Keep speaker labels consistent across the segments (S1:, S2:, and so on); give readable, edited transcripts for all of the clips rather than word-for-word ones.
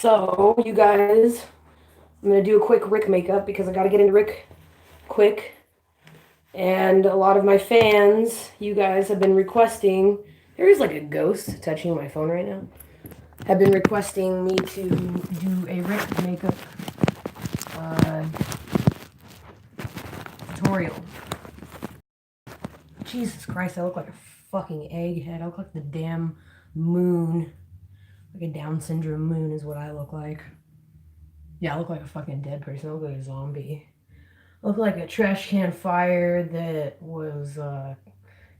S1: So, you guys, I'm gonna do a quick Rick makeup because I gotta get into Rick quick. And a lot of my fans, you guys, have been requesting. There is like a ghost touching my phone right now. Have been requesting me to do a Rick makeup uh, tutorial. Jesus Christ, I look like a fucking egghead. I look like the damn moon. Like a Down syndrome moon is what I look like. Yeah, I look like a fucking dead person. I look like a zombie. I look like a trash can fire that was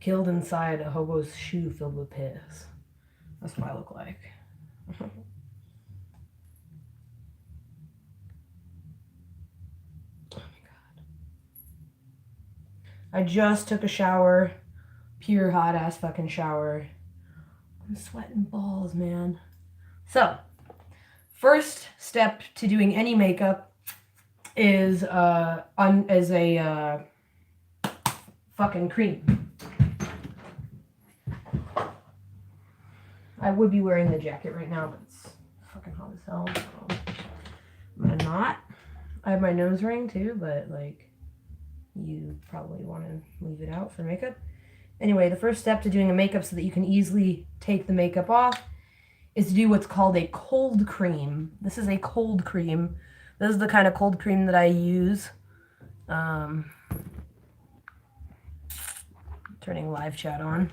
S1: killed inside a hobo's shoe filled with piss. That's what I look like. Oh my god. I just took a shower. Pure hot ass fucking shower. I'm sweating balls, man. So, first step to doing any makeup is fucking cream. I would be wearing the jacket right now, but it's fucking hot as hell, so I'm gonna not. I have my nose ring too, but like, you probably want to leave it out for makeup. Anyway, the first step to doing a makeup so that you can easily take the makeup off is to do what's called a cold cream. This is a cold cream. This is the kind of cold cream that I use. Turning live chat on.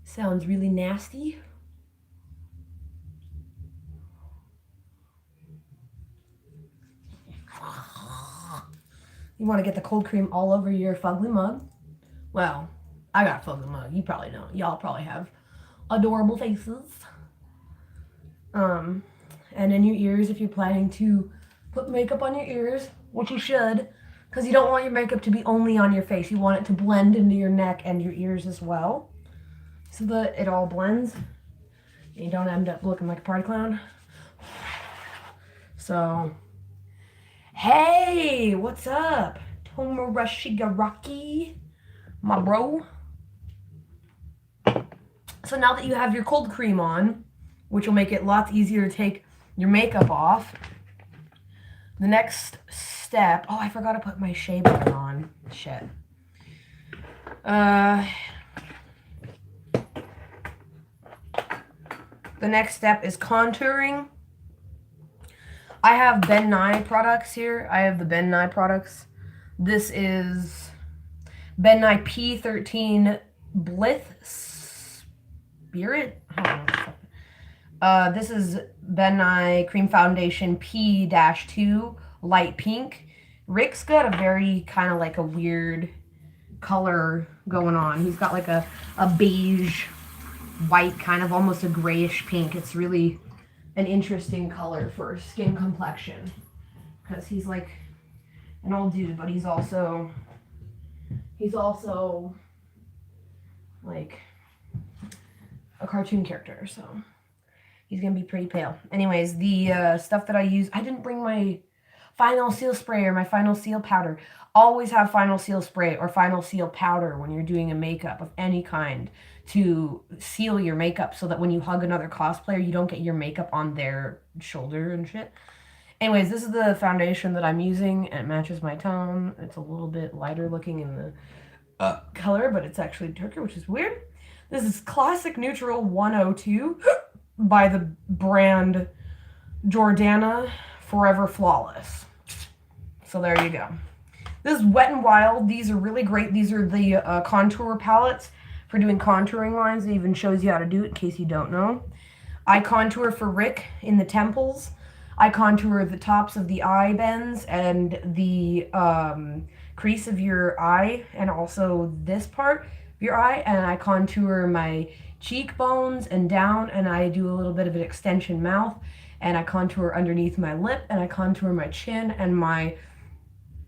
S1: Sounds really nasty. You want to get the cold cream all over your fugly mug. Well, I got a fugly mug. You probably don't. Y'all probably have adorable faces. And in your ears, if you're planning to put makeup on your ears, which you should, because you don't want your makeup to be only on your face. You want it to blend into your neck and your ears as well, so that it all blends and you don't end up looking like a party clown. So, hey, what's up? Tomorashigaraki, my bro. So now that you have your cold cream on, which will make it lots easier to take your makeup off, the next step... Oh, I forgot to put my shea butter on. Shit. The next step is contouring. I have Ben Nye products here. I have the Ben Nye products. This is Ben Nye P13 Blith Spirit. I don't know. This is Ben Nye Cream Foundation P-2 Light Pink. Rick's got a very kind of like a weird color going on. He's got like a beige, white, kind of almost a grayish pink. It's really an interesting color for skin complexion. Because he's like an old dude, but he's also like a cartoon character, so he's gonna be pretty pale. Anyways, the stuff that I use, I didn't bring my Final Seal spray or my Final Seal powder. Always have Final Seal spray or Final Seal powder when you're doing a makeup of any kind to seal your makeup so that when you hug another cosplayer, you don't get your makeup on their shoulder and shit. Anyways, this is the foundation that I'm using, and it matches my tone. It's a little bit lighter looking in the color, but it's actually darker, which is weird. This is Classic Neutral 102 by the brand Jordana Forever Flawless. So there you go. This is Wet n Wild. These are really great. These are the contour palettes for doing contouring lines. It even shows you how to do it in case you don't know. I contour for Rick in the temples. I contour the tops of the eye bends and the crease of your eye, and also this part of your eye. And I contour my cheekbones and down, and I do a little bit of an extension mouth, and I contour underneath my lip, and I contour my chin and my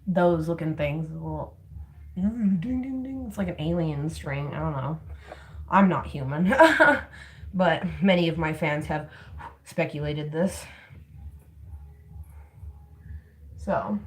S1: those looking things. A little ding ding ding. It's like an alien string. I don't know. I'm not human. But many of my fans have speculated this. So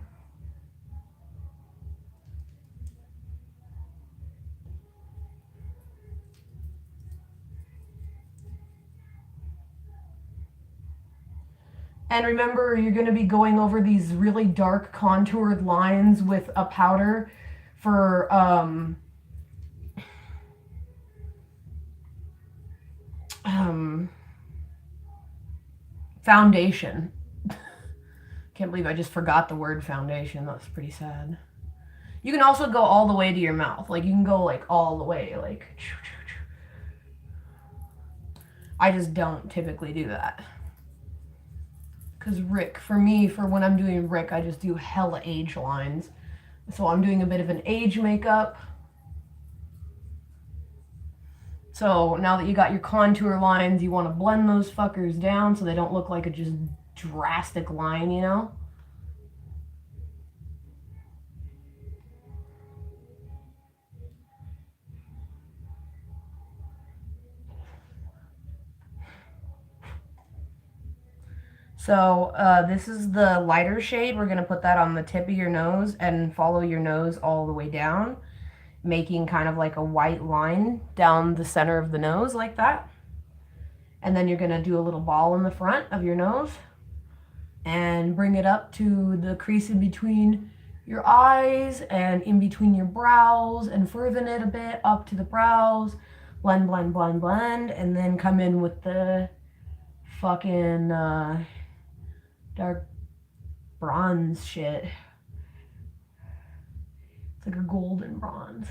S1: And remember, you're going to be going over these really dark contoured lines with a powder for foundation. Can't believe I just forgot the word foundation. That's pretty sad. You can also go all the way to your mouth. Like, you can go, like, all the way. Like, I just don't typically do that. Because Rick, for me, for when I'm doing Rick, I just do hella age lines. So I'm doing a bit of an age makeup. So now that you got your contour lines, you want to blend those fuckers down so they don't look like a just drastic line, you know? So this is the lighter shade. We're going to put that on the tip of your nose and follow your nose all the way down, making kind of like a white line down the center of the nose like that. And then you're going to do a little ball in the front of your nose and bring it up to the crease in between your eyes and in between your brows and furthen it a bit up to the brows. Blend, blend, blend, blend. And then come in with the fucking dark bronze shit. It's like a golden bronze.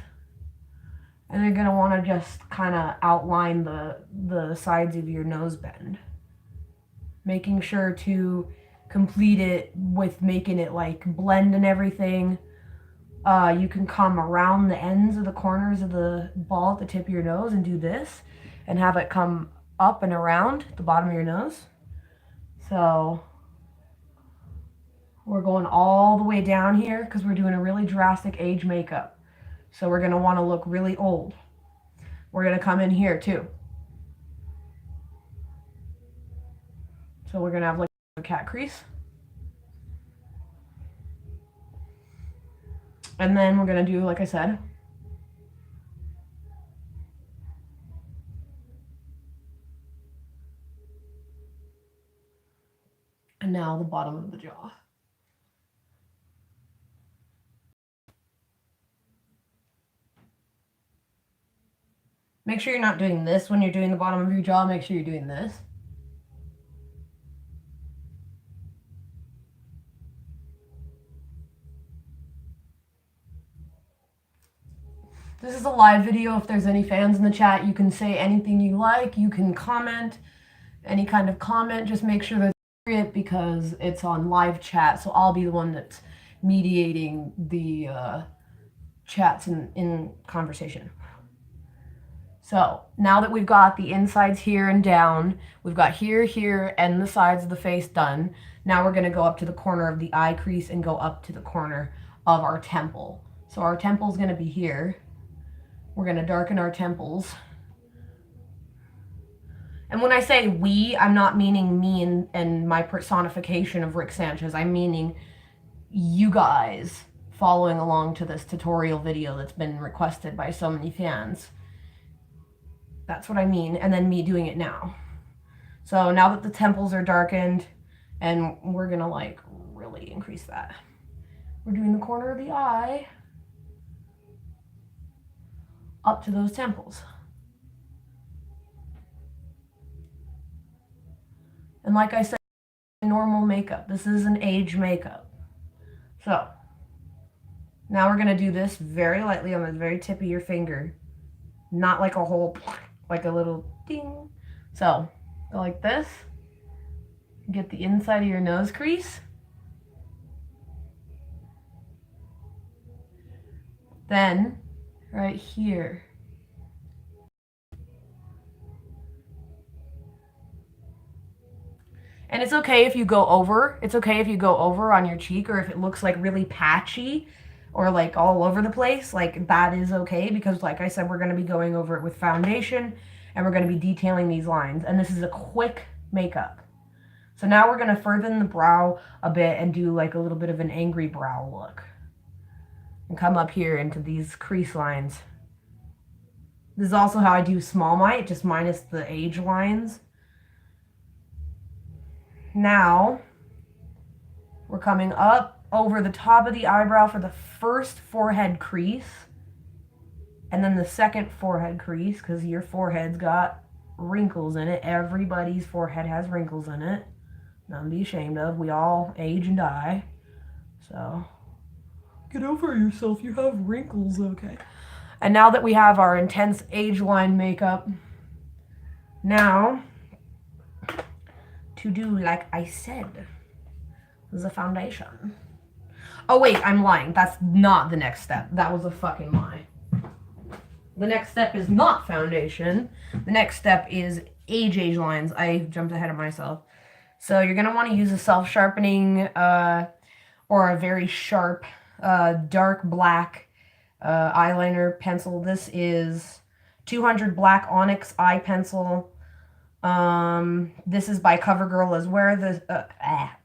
S1: And you're gonna want to just kind of outline the sides of your nose bend, making sure to complete it with making it like blend and everything. You can come around the ends of the corners of the ball at the tip of your nose and do this and have it come up and around the bottom of your nose. So we're going all the way down here because we're doing a really drastic age makeup. So we're going to want to look really old. We're going to come in here too. So we're going to have like a cat crease. And then we're going to do, like I said, and now the bottom of the jaw. Make sure you're not doing this when you're doing the bottom of your jaw. Make sure you're doing this. This is a live video. If there's any fans in the chat, you can say anything you like. You can comment, any kind of comment. Just make sure that's appropriate because it's on live chat. So I'll be the one that's mediating the chats in conversation. So now that we've got the insides here and down, we've got here, here, and the sides of the face done. Now we're going to go up to the corner of the eye crease and go up to the corner of our temple. So our temple is going to be here. We're going to darken our temples. And when I say we, I'm not meaning me and my personification of Rick Sanchez. I'm meaning you guys following along to this tutorial video that's been requested by so many fans. That's what I mean. And then me doing it now. So now that the temples are darkened, and we're going to like really increase that. We're doing the corner of the eye up to those temples. And like I said, normal makeup. This is an age makeup. So now we're going to do this very lightly on the very tip of your finger. Not like a whole, like a little ding. So go like this. Get the inside of your nose crease. Then right here. And it's okay if you go over. It's okay if you go over on your cheek, or if it looks like really patchy or like all over the place. Like that is okay because like I said, we're going to be going over it with foundation and we're going to be detailing these lines. And this is a quick makeup. So now we're going to furthen the brow a bit and do like a little bit of an angry brow look. And come up here into these crease lines. This is also how I do Small Mite, just minus the age lines. Now, We're coming up over the top of the eyebrow for the first forehead crease. And then the second forehead crease, because your forehead's got wrinkles in it. Everybody's forehead has wrinkles in it. Nothing to be ashamed of. We all age and die. So, get over yourself. You have wrinkles, okay? And now that we have our intense age line makeup, now, to do like I said, the foundation. Oh wait, I'm lying. That's not the next step. That was a fucking lie. The next step is not foundation. The next step is age lines. I jumped ahead of myself. So you're going to want to use a self-sharpening or a very sharp dark black eyeliner pencil. This is 200 Black Onyx Eye Pencil. This is by CoverGirl as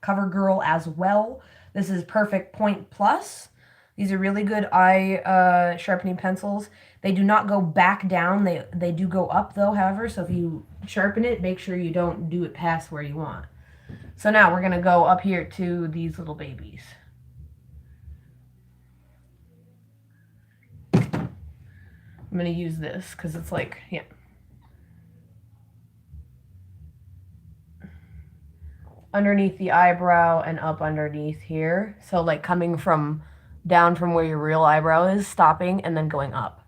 S1: CoverGirl as well. This is Perfect Point Plus. These are really good eye sharpening pencils. They do not go back down. They do go up though, however. So if you sharpen it, make sure you don't do it past where you want. So now we're going to go up here to these little babies. I'm going to use this because it's like, yeah. Underneath the eyebrow and up underneath here. So like coming from down from where your real eyebrow is, stopping, and then going up.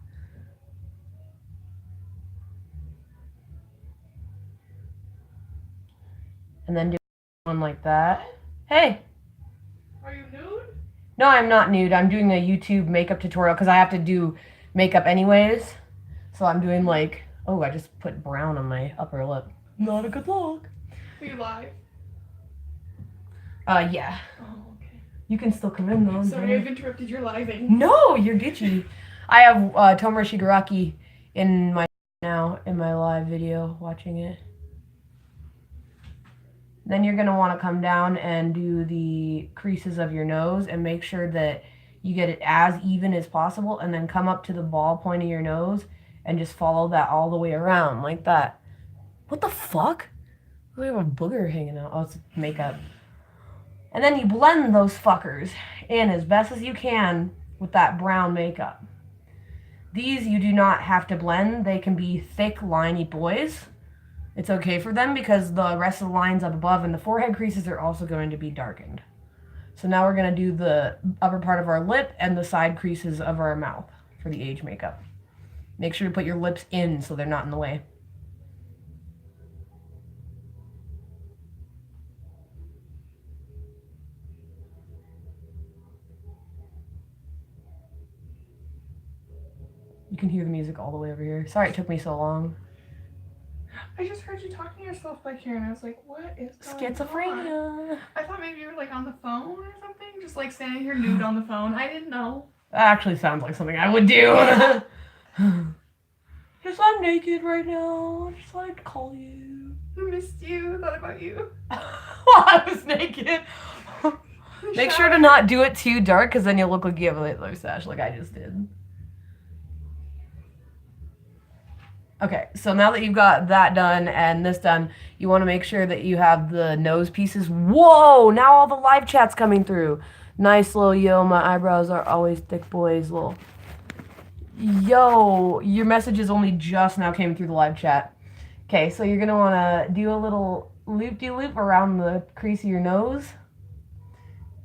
S1: And then do one like that. Hey!
S2: Are you nude?
S1: No, I'm not nude. I'm doing a YouTube makeup tutorial because I have to do makeup anyways. So I'm doing like, oh, I just put brown on my upper lip. Not a good look.
S2: Are you live?
S1: Yeah.
S2: Oh, okay.
S1: You can still come in though.
S2: Sorry, I've interrupted your living.
S1: No, you're Gucci. I have Tomoe Shigaraki in my live video watching it. Then you're going to want to come down and do the creases of your nose and make sure that you get it as even as possible, and then come up to the ball point of your nose and just follow that all the way around like that. What the fuck? We have a booger hanging out. Oh, it's makeup. And then you blend those fuckers in as best as you can with that brown makeup. These you do not have to blend. They can be thick, liney boys. It's okay for them because the rest of the lines up above and the forehead creases are also going to be darkened. So now we're going to do the upper part of our lip and the side creases of our mouth for the age makeup. Make sure to put your lips in so they're not in the way. You can hear the music all the way over here. Sorry it took me so long.
S2: I just heard you talking to yourself back here, and I was like, what is going
S1: Schizophrenia.
S2: on? I thought maybe you were like on the phone or something, just like standing here nude on the phone. I didn't know.
S1: That actually sounds like something I would do. Just I'm naked right now. I just like to call you.
S2: I missed you. I thought about you.
S1: While I was naked. Make sure to not do it too dark, because then you'll look like you have a lip mustache like I just did. Okay, so now that you've got that done and this done, you want to make sure that you have the nose pieces. Whoa! Now all the live chat's coming through. Nice little yo, my eyebrows are always thick boys. Little yo, your messages only just now came through the live chat. Okay, so you're going to want to do a little loop-de-loop around the crease of your nose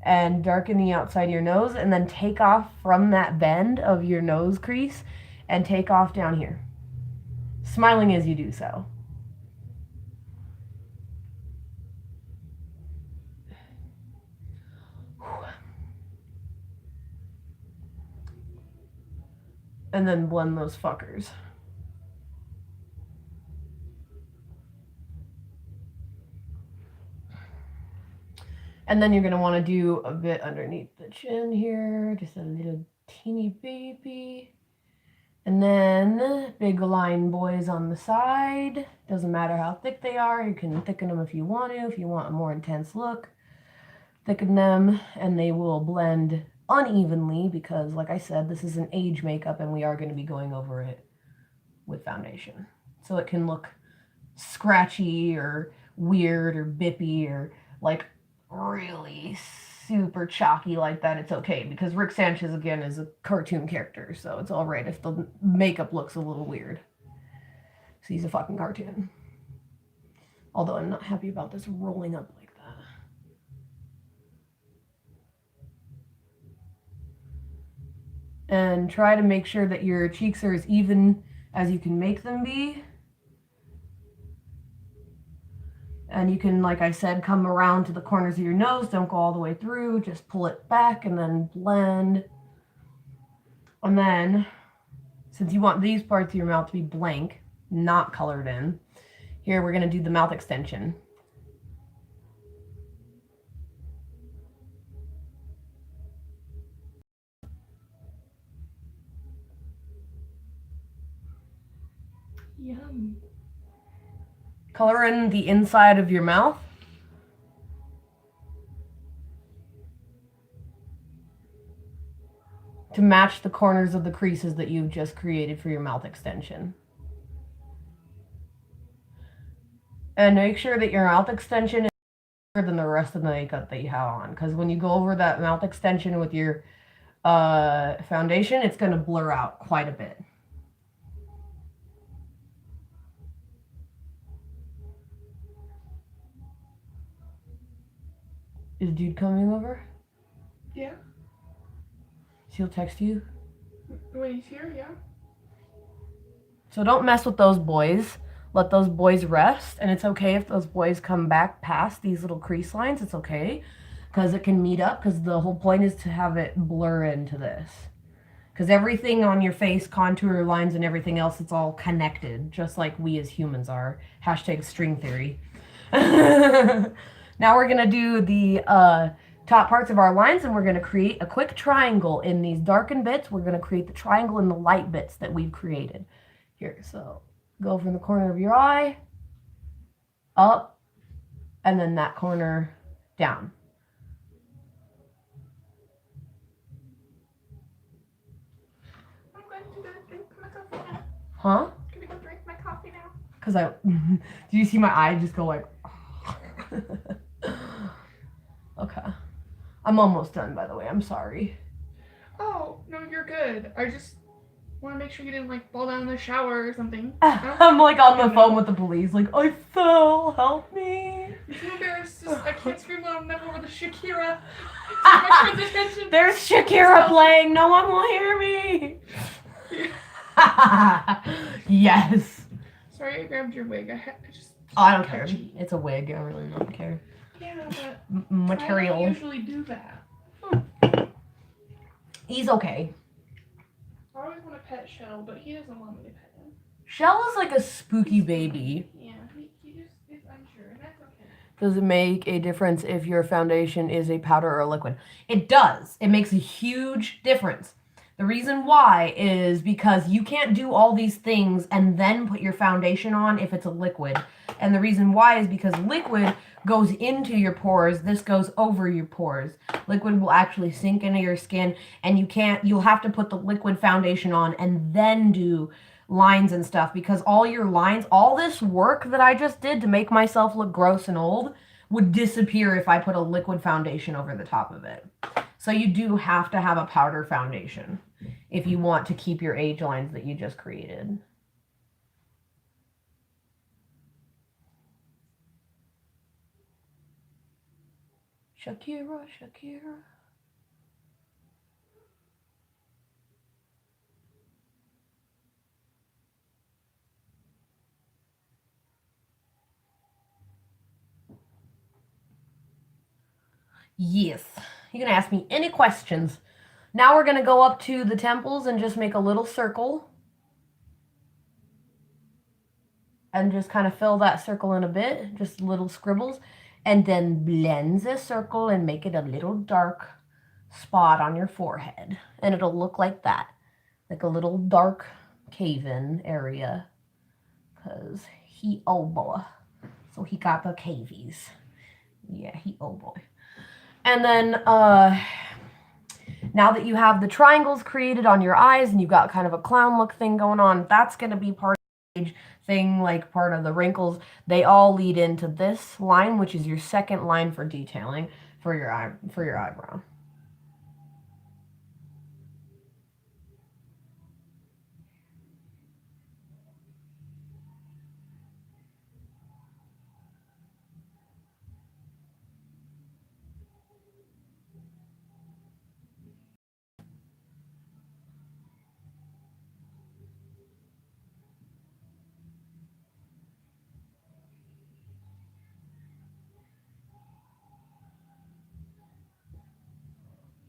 S1: and darken the outside of your nose, and then take off from that bend of your nose crease and take off down here, smiling as you do so. And then blend those fuckers. And then you're going to want to do a bit underneath the chin here, just a little teeny baby. And then big line boys on the side. Doesn't matter how thick they are. You can thicken them if you want to. If you want a more intense look, thicken them, and they will blend unevenly because, like I said, this is an age makeup and we are going to be going over it with foundation. So it can look scratchy or weird or bippy or like really super chalky like that, it's okay because Rick Sanchez again is a cartoon character, so it's all right if the makeup looks a little weird. So he's a fucking cartoon. Although I'm not happy about this rolling up like that. And try to make sure that your cheeks are as even as you can make them be. And you can, like I said, come around to the corners of your nose. Don't go all the way through. Just pull it back and then blend. And then, since you want these parts of your mouth to be blank, not colored in, here we're going to do the mouth extension.
S2: Yum.
S1: Color in the inside of your mouth. To match the corners of the creases that you've just created for your mouth extension. And make sure that your mouth extension is bigger than the rest of the makeup that you have on. Because when you go over that mouth extension with your foundation, it's going to blur out quite a bit. Is dude coming over?
S2: Yeah.
S1: He'll text you?
S2: When he's here, yeah.
S1: So don't mess with those boys. Let those boys rest. And it's okay if those boys come back past these little crease lines. It's okay. Because it can meet up. Because the whole point is to have it blur into this. Because everything on your face, contour lines and everything else, it's all connected. Just like we as humans are. Hashtag string theory. Now we're going to do the top parts of our lines, and we're going to create a quick triangle in these darkened bits. We're going to create the triangle in the light bits that we've created. Here, so go from the corner of your eye, up, and then that corner down.
S2: I'm going to go drink my coffee now.
S1: Huh?
S2: I'm going to go drink my coffee now.
S1: Because do you see my eye just go like... Okay. I'm almost done, by the way. I'm sorry.
S2: Oh, no, you're good. I just want to make sure you didn't, like, fall down in the shower or something.
S1: I'm, like, on the phone with the police, like, I fell, help me.
S2: I'm too embarrassed. I can't scream loud enough over the Shakira. My friend's attention.
S1: There's Shakira playing. No one will hear me. Yes.
S2: Sorry, I grabbed your wig. I just...
S1: Oh, I don't care. It's a wig. I really don't care.
S2: Yeah, but
S1: Material.
S2: I don't usually do that.
S1: He's okay.
S2: I always want to pet Shell, but he doesn't want me to pet him.
S1: Shell is like a spooky baby.
S2: Yeah, he just is unsure, and that's okay.
S1: Does it make a difference if your foundation is a powder or a liquid? It does. It makes a huge difference. The reason why is because you can't do all these things and then put your foundation on if it's a liquid. And the reason why is because liquid goes into your pores. This goes over your pores. Liquid will actually sink into your skin, and you'll have to put the liquid foundation on and then do lines and stuff, because all your lines, all this work that I just did to make myself look gross and old would disappear if I put a liquid foundation over the top of it. So you do have to have a powder foundation if you want to keep your age lines that you just created. Shakira, Shakira. Yes. You can ask me any questions. Now we're going to go up to the temples and just make a little circle. And just kind of fill that circle in a bit. Just little scribbles. And then blend the circle and make it a little dark spot on your forehead. And it'll look like that. Like a little dark cave-in area. Because he, oh boy. So he got the cavies. Yeah, he, oh boy. And then, now that you have the triangles created on your eyes and you've got kind of a clown look thing going on, that's going to be part of the age thing, like part of the wrinkles. They all lead into this line, which is your second line for detailing. for your eyebrow.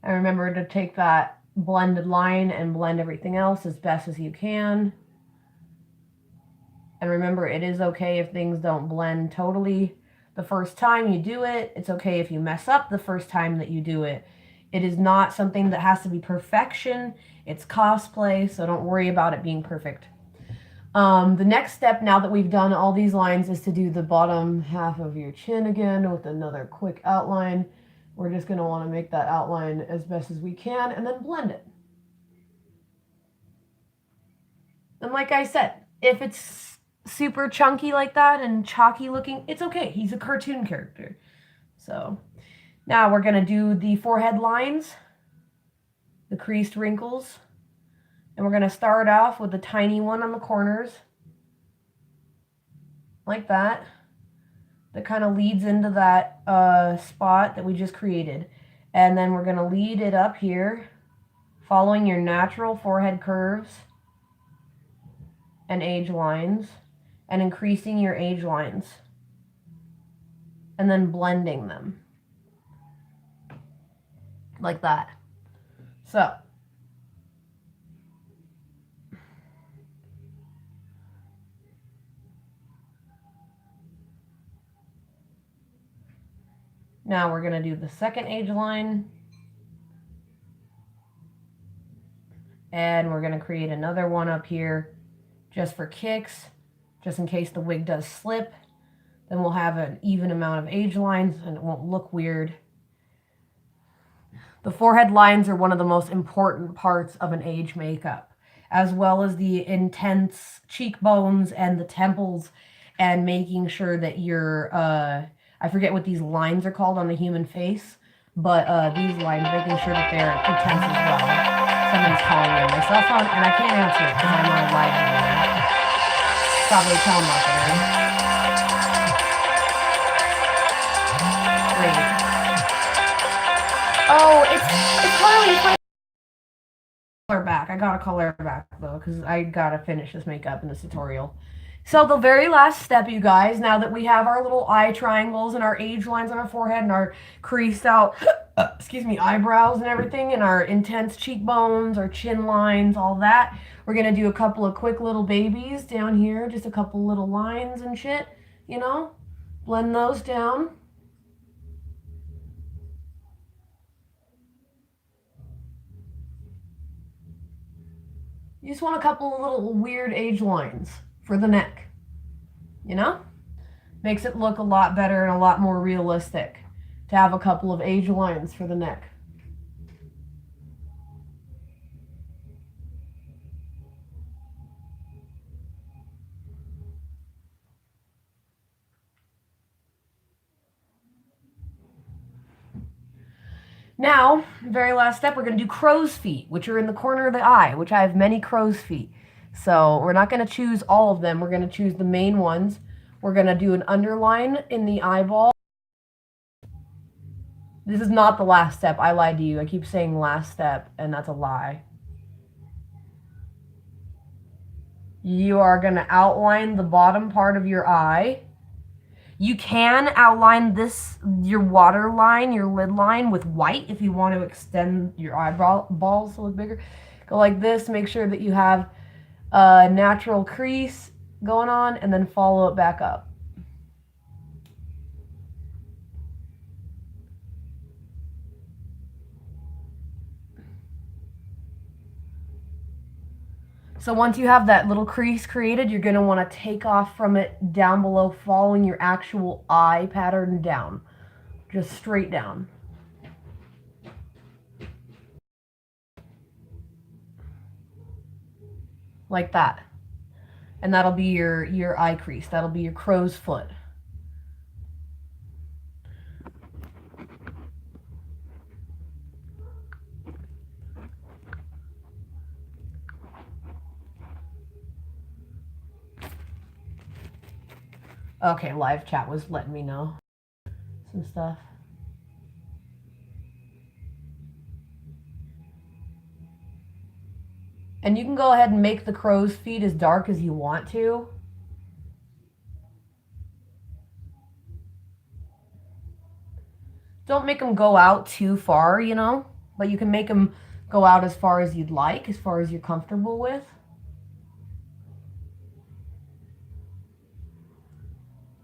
S1: And remember to take that blended line and blend everything else as best as you can. And remember, it is okay if things don't blend totally the first time you do it. It's okay if you mess up the first time that you do it. It is not something that has to be perfection. It's cosplay, so don't worry about it being perfect. The next step, now that we've done all these lines, is to do the bottom half of your chin again with another quick outline. We're just going to want to make that outline as best as we can and then blend it. And like I said, if it's super chunky like that and chalky looking, it's okay. He's a cartoon character. So now we're going to do the forehead lines, the creased wrinkles. And we're going to start off with the tiny one on the corners, like that. That kind of leads into that spot that we just created. And then we're going to lead it up here, following your natural forehead curves and age lines, and increasing your age lines, and then blending them, like that. So now we're going to do the second age line. And we're going to create another one up here just for kicks, just in case the wig does slip. Then we'll have an even amount of age lines and it won't look weird. The forehead lines are one of the most important parts of an age makeup, as well as the intense cheekbones and the temples, and making sure that you're, I forget what these lines are called on the human face, but these lines, making sure that they're intense as well. Somebody's calling me on my cell phone, and I can't answer it because I'm on a live video. Probably telemarketing. Great. Oh, it's Harley. It's my color back. I gotta call her back though, because I gotta finish this makeup in this tutorial. So the very last step, you guys, now that we have our little eye triangles and our age lines on our forehead and our creased out, eyebrows and everything, and our intense cheekbones, our chin lines, all that, we're going to do a couple of quick little babies down here, just a couple little lines and shit, you know, blend those down. You just want a couple of little weird age lines for the neck, you know? Makes it look a lot better and a lot more realistic to have a couple of age lines for the neck. Now, very last step, we're going to do crow's feet, which are in the corner of the eye, which I have many crow's feet. So we're not going to choose all of them. We're going to choose the main ones. We're going to do an underline in the eyeball. This is not the last step. I lied to you. I keep saying last step, and that's a lie. You are going to outline the bottom part of your eye. You can outline this, your water line, your lid line with white if you want to extend your eyeballs to look bigger. Go like this, make sure that you have a natural crease going on, and then follow it back up. So once you have that little crease created, you're going to want to take off from it down below, following your actual eye pattern down. Just straight down. Like that. And that'll be your eye crease. That'll be your crow's foot. Okay, live chat was letting me know some stuff. And you can go ahead and make the crow's feet as dark as you want to. Don't make them go out too far, you know, but you can make them go out as far as you'd like, as far as you're comfortable with.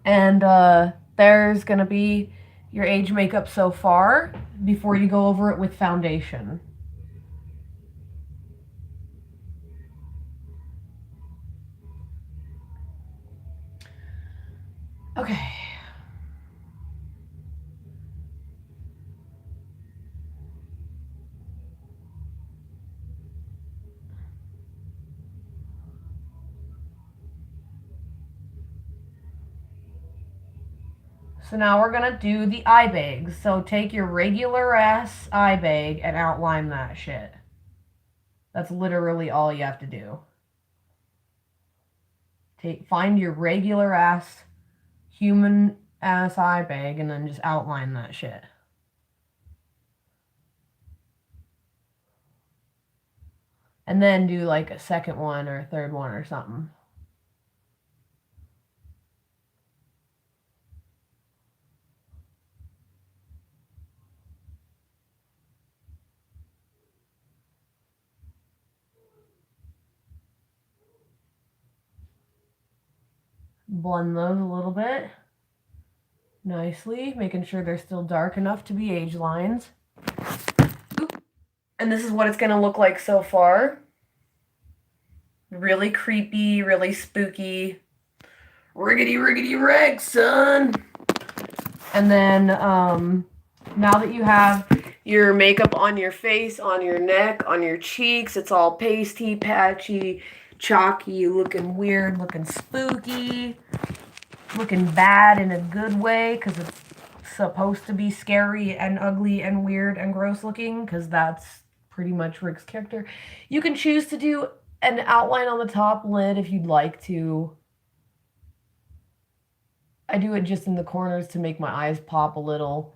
S1: And there's going to be your age makeup so far before you go over it with foundation. Okay. So now we're going to do the eye bags. So take your regular ass eye bag and outline that shit. That's literally all you have to do. Find your regular ass human ass eye bag and then just outline that shit. And then do like a second one or a third one or something. Blend those a little bit nicely, making sure they're still dark enough to be age lines. And this is what it's going to look like so far. Really creepy, really spooky. Riggedy, riggedy, rag, son. And then now that you have your makeup on your face, on your neck, on your cheeks, it's all pasty, patchy, chalky, looking weird, looking spooky, looking bad in a good way because it's supposed to be scary and ugly and weird and gross looking because that's pretty much Rick's character. You can choose to do an outline on the top lid if you'd like to. I do it just in the corners to make my eyes pop a little.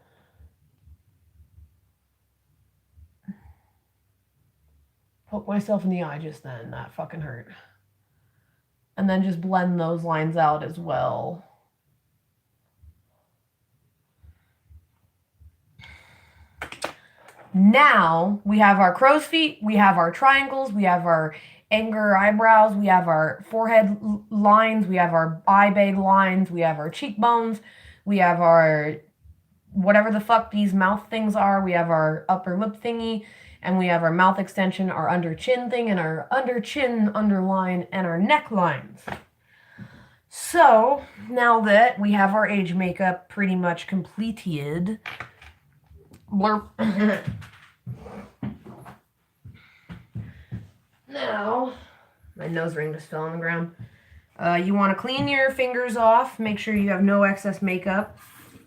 S1: Poke myself in the eye just then. That fucking hurt. And then just blend those lines out as well. Now we have our crow's feet, we have our triangles, we have our anger eyebrows, we have our forehead lines, we have our eye bag lines, we have our cheekbones, we have our whatever the fuck these mouth things are, we have our upper lip thingy, and we have our mouth extension, our under chin thing, and our under chin underline, and our necklines. So now that we have our age makeup pretty much completed, blurp. Now, my nose ring just fell on the ground. You want to clean your fingers off. Make sure you have no excess makeup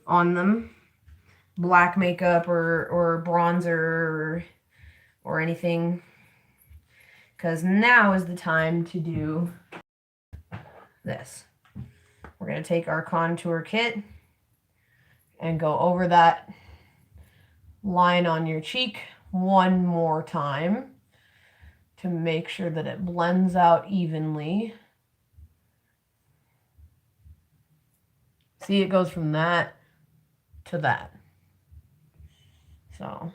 S1: on them. Black makeup or bronzer or anything. Because now is the time to do this. We're going to take our contour kit and go over that line on your cheek one more time to make sure that it blends out evenly. See, it goes from that to that. So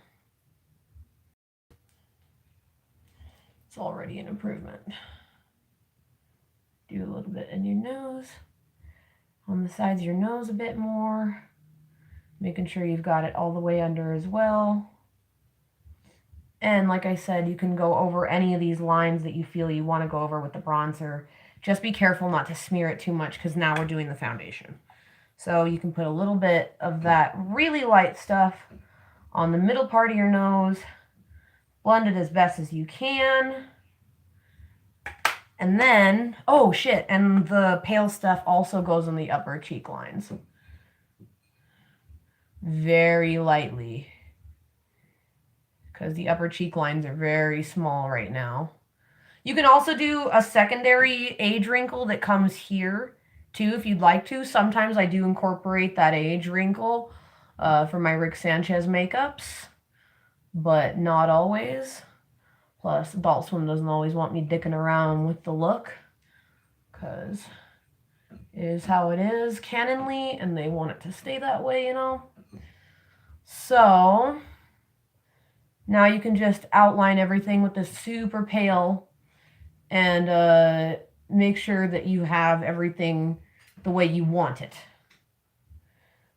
S1: it's already an improvement. Do a little bit in your nose, on the sides of your nose a bit more, making sure you've got it all the way under as well. And like I said, you can go over any of these lines that you feel you want to go over with the bronzer. Just be careful not to smear it too much because now we're doing the foundation. So you can put a little bit of that really light stuff on the middle part of your nose. Blend it as best as you can. And then, oh shit, and the pale stuff also goes on the upper cheek lines. Very lightly. Because the upper cheek lines are very small right now. You can also do a secondary age wrinkle that comes here too, if you'd like to. Sometimes I do incorporate that age wrinkle for my Rick Sanchez makeups, but not always. Plus, Adult Swim doesn't always want me dicking around with the look, because it is how it is canonly, and they want it to stay that way, you know? So, now you can just outline everything with this super pale and make sure that you have everything the way you want it.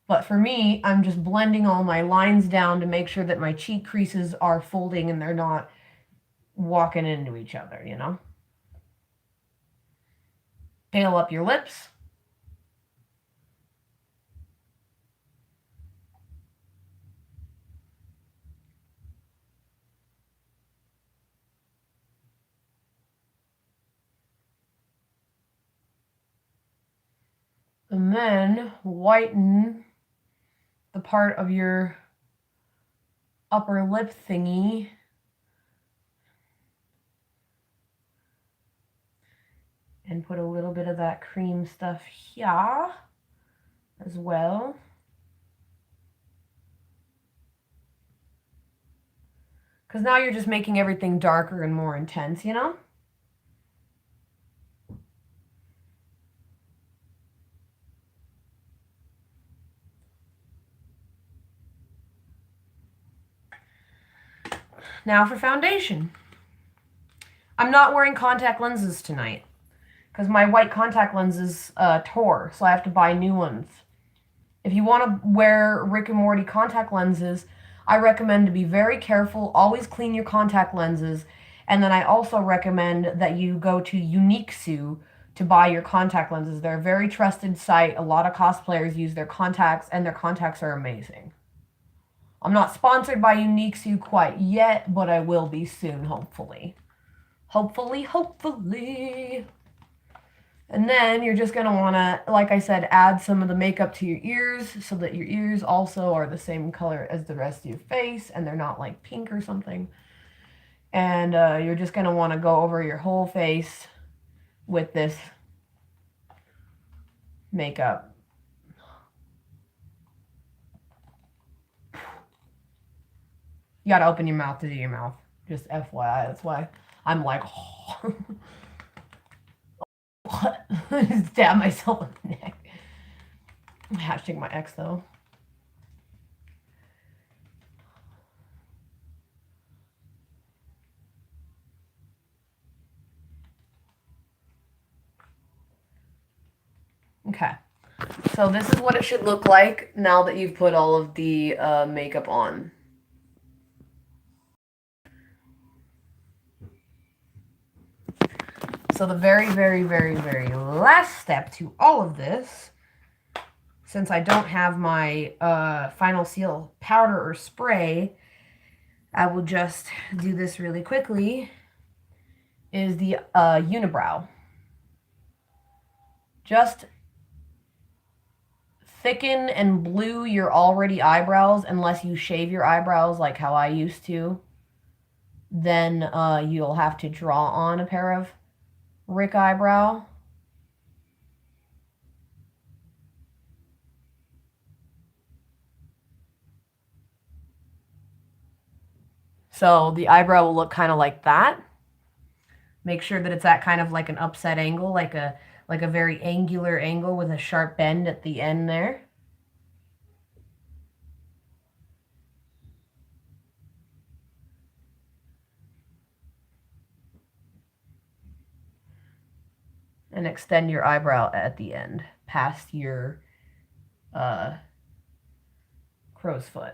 S1: But for me, I'm just blending all my lines down to make sure that my cheek creases are folding and they're not walking into each other, you know? Pale up your lips. And then whiten the part of your upper lip thingy. And put a little bit of that cream stuff here as well. Because now you're just making everything darker and more intense, you know? Now for foundation. I'm not wearing contact lenses tonight because my white contact lenses tore, so I have to buy new ones. If you want to wear Rick and Morty contact lenses, I recommend to be very careful. Always clean your contact lenses. And then I also recommend that you go to Uniqsu to buy your contact lenses. They're a very trusted site. A lot of cosplayers use their contacts, and their contacts are amazing. I'm not sponsored by Uniqsu quite yet, but I will be soon, hopefully. Hopefully. And then you're just going to want to, like I said, add some of the makeup to your ears so that your ears also are the same color as the rest of your face and they're not like pink or something. And you're just going to want to go over your whole face with this makeup. You got to open your mouth to do your mouth. Just FYI, that's why I'm like, oh. What? Just stab myself in the neck. Hashtag my ex though. Okay. So this is what it should look like now that you've put all of the makeup on. So the very, very, very, very last step to all of this, since I don't have my Final Seal powder or spray, I will just do this really quickly, is the unibrow. Just thicken and blue your already eyebrows unless you shave your eyebrows like how I used to. Then you'll have to draw on a pair of Rick eyebrow. So the eyebrow will look kind of like that. Make sure that it's at kind of like an upset angle, like a very angular angle with a sharp bend at the end there. And extend your eyebrow at the end, past your crow's foot.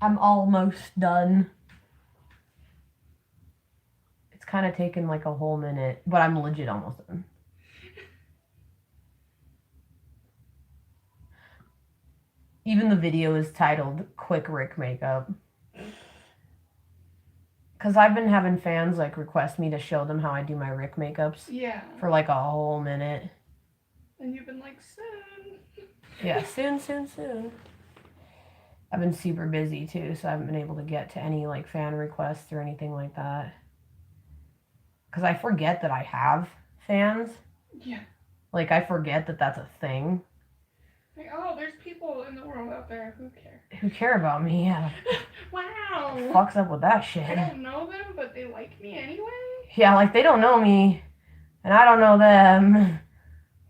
S1: I'm almost done. It's kind of taken like a whole minute, but I'm legit almost done. Even the video is titled Quick Rick Makeup. Because I've been having fans like request me to show them how I do my Rick makeups
S2: Yeah.
S1: for like a whole minute.
S2: And you've been like, soon.
S1: Yeah, soon. I've been super busy too, so I haven't been able to get to any like fan requests or anything like that. Because I forget that I have fans.
S2: Yeah.
S1: Like, I forget that that's a thing.
S2: Like, oh, there's people in the world out there who care.
S1: Who care about me? Yeah.
S2: Wow.
S1: Fucks up with that shit.
S2: I don't know them, but they like me anyway?
S1: Yeah, like, they don't know me, and I don't know them.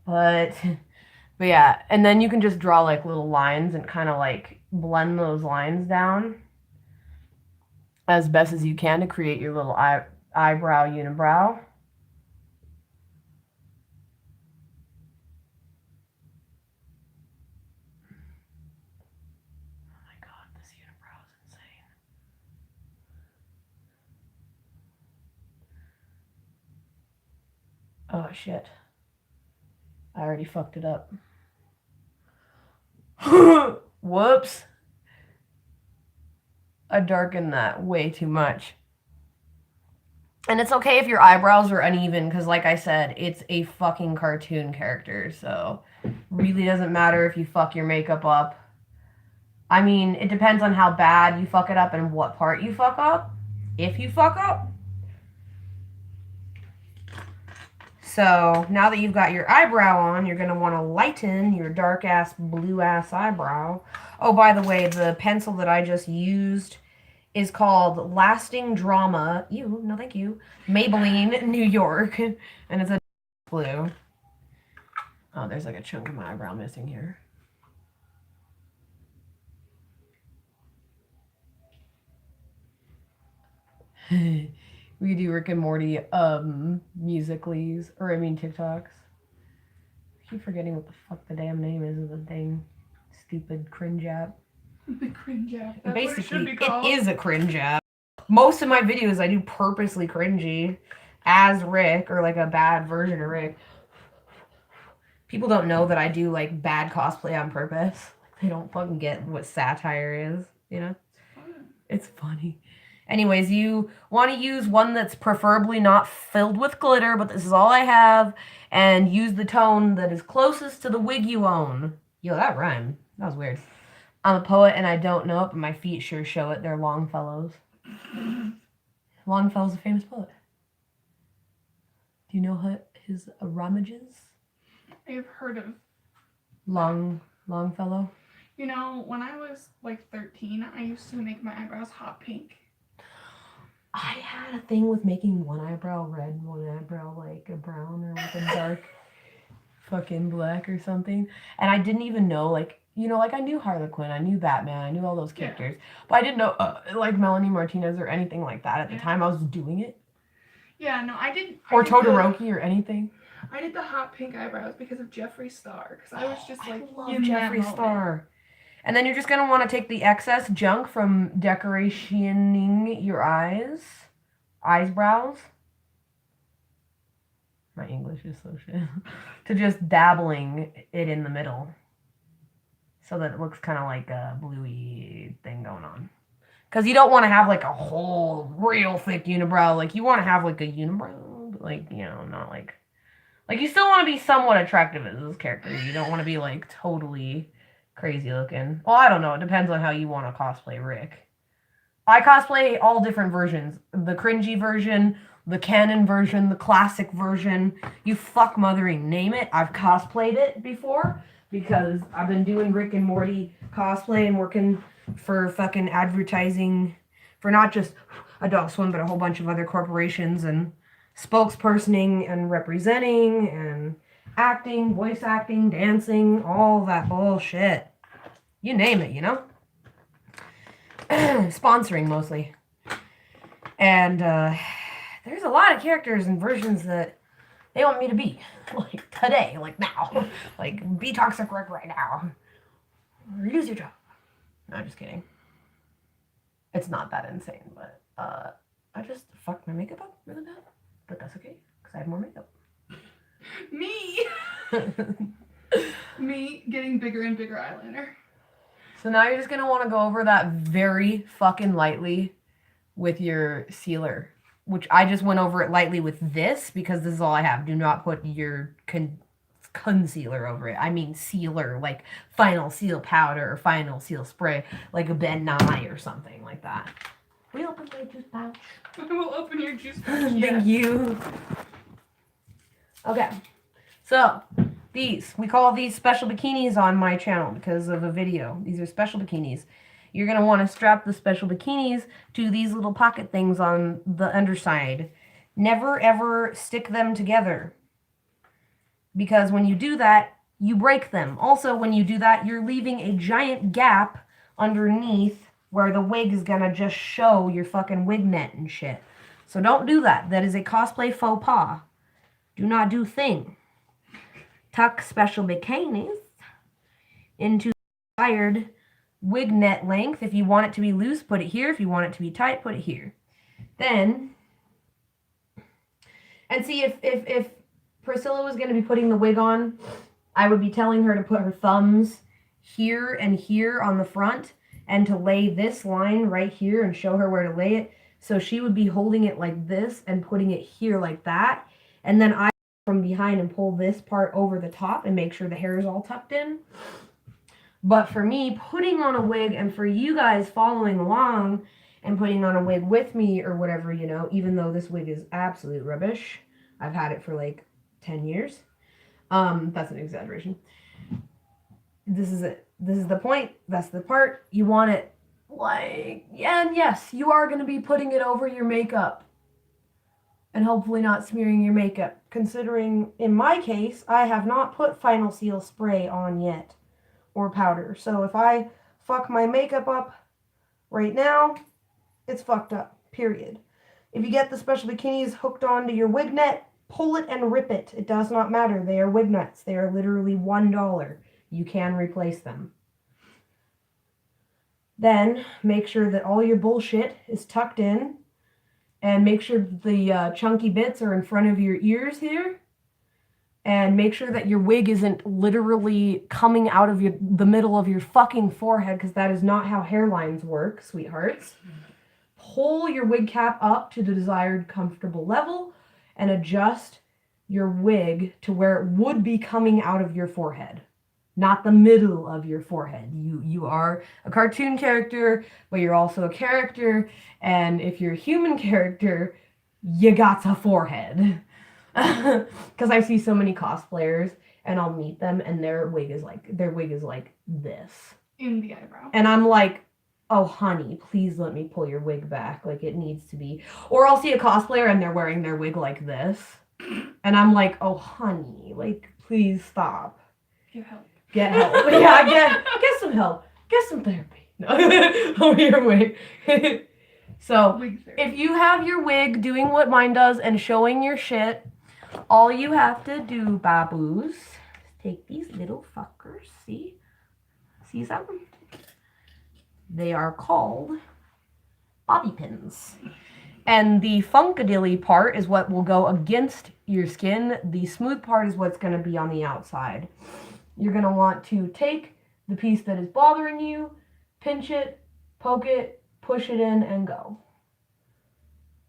S1: But yeah, and then you can just draw, like, little lines and kind of, like, blend those lines down as best as you can to create your little eyebrow unibrow. Oh my god, this unibrow is insane. Oh shit. I already fucked it up. Whoops. I darkened that way too much. And it's okay if your eyebrows are uneven, because like I said, it's a fucking cartoon character, so really doesn't matter if you fuck your makeup up. I mean, it depends on how bad you fuck it up and what part you fuck up, if you fuck up. So now that you've got your eyebrow on, you're going to want to lighten your dark-ass, blue-ass eyebrow. Oh, by the way, the pencil that I just used is called Lasting Drama. Ew, no thank you. Maybelline, New York. And it's a blue. Oh, there's like a chunk of my eyebrow missing here. We do Rick and Morty musicallys, or I mean TikToks. I keep forgetting what the fuck the damn name is of the thing. Stupid cringe app.
S2: The cringe app. That's
S1: Basically,
S2: what it should be called.
S1: it is a cringe app. Most of my videos I do purposely cringy as Rick, or like a bad version of Rick. People don't know that I do like bad cosplay on purpose. Like, they don't fucking get what satire is, you know? It's funny. Anyways, you want to use one that's preferably not filled with glitter, but this is all I have, and use the tone that is closest to the wig you own. Yo, that rhymed. That was weird. I'm a poet and I don't know it, but my feet sure show it. They're Longfellow's. Longfellow's a famous poet. Do you know his rhymages?
S2: I've heard of
S1: Longfellow.
S2: You know, when I was like 13, I used to make my eyebrows hot pink.
S1: I had a thing with making one eyebrow red, one eyebrow like a brown or like a dark fucking black or something. And I didn't even know, like, you know, like I knew Harley Quinn, I knew Batman, I knew all those characters. But I didn't know like Melanie Martinez or anything like that at the time I was doing it.
S2: Yeah, no, I didn't.
S1: Or Todoroki or anything.
S2: I did the hot pink eyebrows because of Jeffree Star. Because I was just like,
S1: I love Jeffree Star. And then you're just going to want to take the excess junk from decorationing your eyebrows. My English is so shit. To just dabbling it in the middle. So that it looks kind of like a bluey thing going on. Because you don't want to have like a whole real thick unibrow. Like you want to have like a unibrow. But like, you know, not like... Like you still want to be somewhat attractive as this character. You don't want to be like totally... crazy looking. Well, I don't know. It depends on how you want to cosplay Rick. I cosplay all different versions. The cringy version, the canon version, the classic version. You fuck mothering name it. I've cosplayed it before because I've been doing Rick and Morty cosplay and working for fucking advertising for not just Adult Swim, but a whole bunch of other corporations and spokespersoning and representing and acting, voice acting, dancing, all that bullshit. You name it, you know? Sponsoring mostly. And there's a lot of characters and versions that they want me to be. Like today, like now. Like be toxic Rick right now. Or use your job. No, I'm just kidding. It's not that insane, but I just fucked my makeup up really bad. But that's okay, because I have more makeup.
S2: Me! Me getting bigger and bigger eyeliner.
S1: So now you're just going to want to go over that very fucking lightly with your sealer, which I just went over it lightly with this because this is all I have. Do not put your concealer over it. I mean sealer, like final seal powder or final seal spray, like a Ben Nye or something like that. We open my juice pouch.
S2: We'll open your juice pouch.
S1: Thank you. Okay, so these, we call these special bikinis on my channel because of a video. These are special bikinis. You're going to want to strap the special bikinis to these little pocket things on the underside. Never ever stick them together, because when you do that, you break them. Also, when you do that, you're leaving a giant gap underneath where the wig is gonna just show your fucking wig net and shit. So don't do that. That is a cosplay faux pas. Do not do thing. Tuck special bikinis into desired wig net length. If you want it to be loose, put it here. If you want it to be tight, put it here. Then, and see, if Priscilla was going to be putting the wig on, I would be telling her to put her thumbs here and here on the front, and to lay this line right here and show her where to lay it. So she would be holding it like this and putting it here like that. And then I from behind and pull this part over the top and make sure the hair is all tucked in. But for me, putting on a wig, and for you guys following along and putting on a wig with me or whatever, you know, even though this wig is absolute rubbish. I've had it for like 10 years. That's an exaggeration. This is it. This is the point. That's the part. You want it like, yeah, and yes, you are going to be putting it over your makeup and hopefully not smearing your makeup. Considering in my case, I have not put Final Seal spray on yet or powder. So if I fuck my makeup up right now, it's fucked up, period. If you get the special bikinis hooked onto your wig net, pull it and rip it. It does not matter. They are wig nets. They are literally $1. You can replace them. Then make sure that all your bullshit is tucked in, and make sure the chunky bits are in front of your ears here, and make sure that your wig isn't literally coming out of the middle of your fucking forehead, because that is not how hairlines work, sweethearts. Pull your wig cap up to the desired comfortable level and adjust your wig to where it would be coming out of your forehead, not the middle of your forehead. You are a cartoon character, but you're also a character, and if you're a human character, you got a forehead. Because I see so many cosplayers, and I'll meet them, and their wig is like this
S2: in the eyebrow,
S1: and I'm like, oh honey, please let me pull your wig back, like it needs to be. Or I'll see a cosplayer and they're wearing their wig like this, and I'm like, oh honey, like please stop.
S2: Get help.
S1: Get help. Yeah, get some help. Get some therapy. No. Over your wig. So if you have your wig doing what mine does and showing your shit, all you have to do, baboos, is take these little fuckers. See them? They are called bobby pins. And the funkadilly part is what will go against your skin. The smooth part is what's going to be on the outside. You're going to want to take the piece that is bothering you, pinch it, poke it, push it in, and go.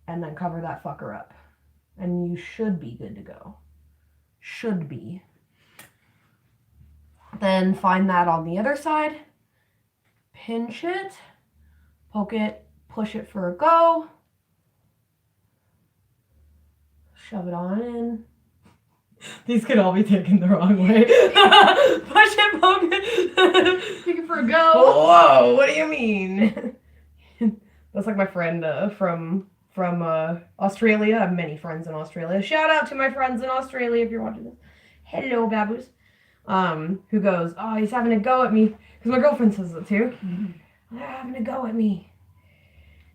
S1: And then cover that fucker up. And you should be good to go. Should be. Then find that on the other side. Pinch it, poke it, push it for a go. Shove it on in. These could all be taken the wrong way. Push it, poke it.
S2: Take it for a go.
S1: Whoa, what do you mean? That's like my friend from Australia. I have many friends in Australia. Shout out to my friends in Australia if you're watching this. Hello, baboos. Who goes, oh, he's having a go at me. Because my girlfriend says it too. They're having a go at me.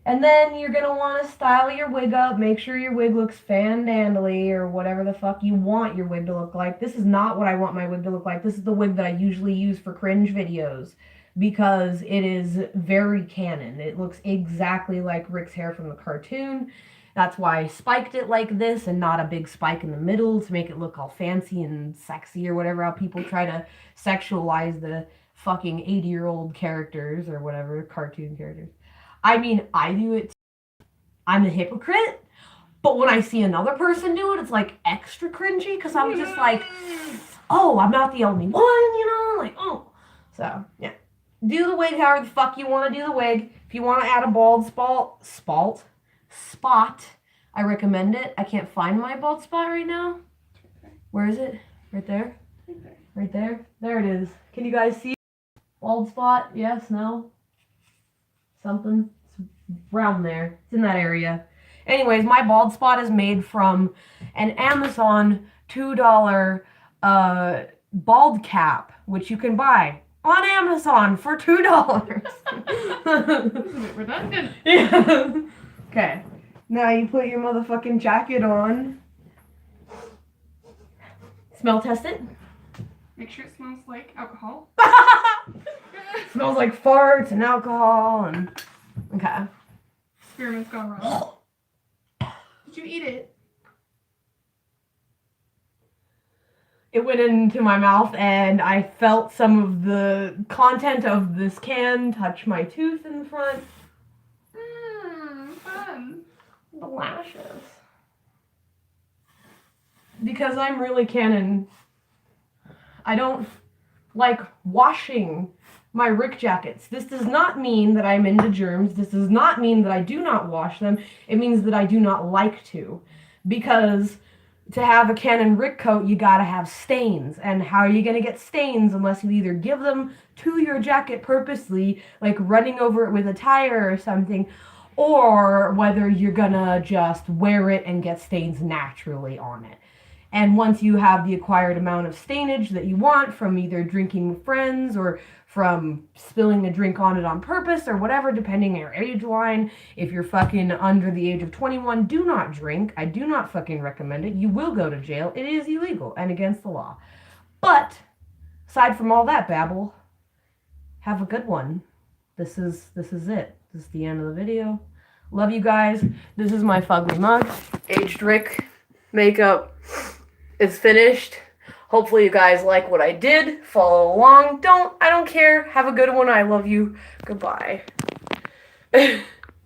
S1: And then you're going to want to style your wig up. Make sure your wig looks fan-dandly or whatever the fuck you want your wig to look like. This is not what I want my wig to look like. This is the wig that I usually use for cringe videos because it is very canon. It looks exactly like Rick's hair from the cartoon. That's why I spiked it like this and not a big spike in the middle to make it look all fancy and sexy or whatever, how people try to sexualize the fucking 80-year-old characters or whatever, cartoon characters. I mean, I do it too, I'm a hypocrite. But when I see another person do it, it's like extra cringy because I'm just like, oh, I'm not the only one, like, oh. So, yeah. Do the wig however the fuck you want to do the wig. If you want to add a bald spot, I recommend it. I can't find my bald spot right now. Where is it? Right there? Right there? There it is. Can you guys see? Bald spot? Yes? No? Something? It's around there. It's in that area. Anyways, my bald spot is made from an Amazon $2 bald cap, which you can buy on Amazon for $2.
S2: This is a bit redundant.
S1: Yeah. Okay. Now you put your motherfucking jacket on. Smell test it.
S2: Make sure it smells like alcohol.
S1: Smells like farts and alcohol and okay.
S2: Experiment's gone wrong. Did you eat it?
S1: It went into my mouth and I felt some of the content of this can touch my tooth in the front.
S2: Fun.
S1: Delicious. Because I'm really canon. I don't like washing my Rick jackets. This does not mean that I'm into germs. This does not mean that I do not wash them. It means that I do not like to. Because to have a Canon Rick coat, you gotta have stains. And how are you gonna get stains unless you either give them to your jacket purposely, like running over it with a tire or something, or whether you're gonna just wear it and get stains naturally on it. And once you have the acquired amount of stainage that you want from either drinking with friends or from spilling a drink on it on purpose or whatever, depending on your age line, if you're fucking under the age of 21, do not drink. I do not fucking recommend it. You will go to jail. It is illegal and against the law. But aside from all that babble, have a good one. This is it. This is the end of the video. Love you guys. This is my fugly mug. Aged Rick makeup is finished. Hopefully you guys like what I did. Follow along. I don't care. Have a good one. I love you. Goodbye.